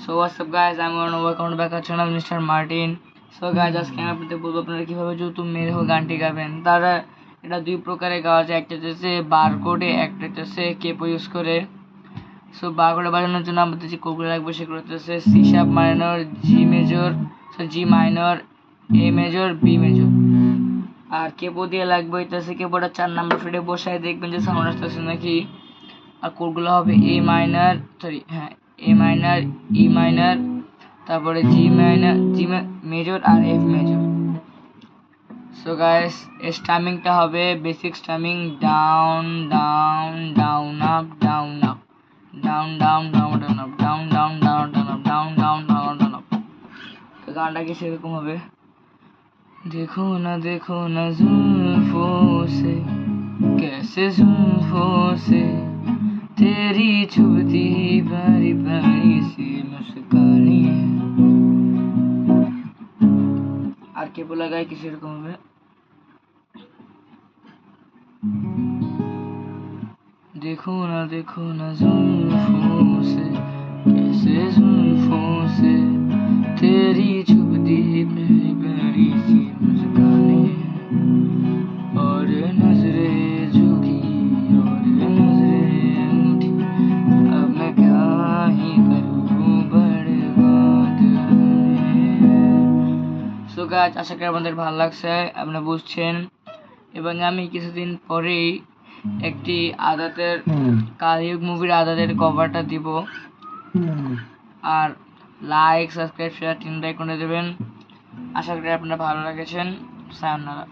So WhatsApp guys, আমি welcome back to channel mister Martin. So guys, আজকে আমি আপনাদের বলবো আপনারা কীভাবে जो तुम मेरे हो গানটি গাবেন। তারা এটা দুই প্রকারে গাওয়া যায়, একটা হচ্ছে বারকোডে, একটা হচ্ছে কেপো ইউজ করে। সো বারকোডে বাজানোর জন্য আমাদের যে কোডগুলো লাগবে সেগুলো হচ্ছে C sharp minor, G major, G minor, A major, B major. আর কেপো দিয়ে লাগবে হচ্ছে কেপোটা 4 নাম্বার ফ্রেটে বসায় দেখবেন যে সাউন্ড আসতেছে নাকি। আর কোডগুলো হবে এ মাইনার, এ মাইনার, ই মাইনার, তারপরে জি মাইনার, জি মেজর আর এফ মেজর। সো গাইস, স্টামিংটা হবে basic স্টামিং, down down down up down up, down down down down up, down down down down up, down down down down up. তো গানটা কি সেরকম হবে, देखो ना जुल्फों से, कैसे जुल्फों से तेरी चुभती बारी बारी सी मुस्कानी है। আর কে বলা গায় কি সেরকম হবে, देखो ना जुल्फों से, कैसे जुल्फों से तेरी चुभती बारी बारी सी मुस्कानी है, और नजरे झुकी और नजरे उठी, अब मैं क्या ही करूं बड़े बात है। सो गाइस, আশা করি আপনাদের ভালো লাগছে, আপনারা বুঝছেন। এবং আমি কিছুদিন পরেই একটি আদাতের কালিউগ মুভির আদাতের কভারটা দিব। আর লাইক, সাবস্ক্রাইব, শেয়ার তিনটাই করে দেবেন। আশা করি আপনারা ভালো লাগেছেন। সায়নারা।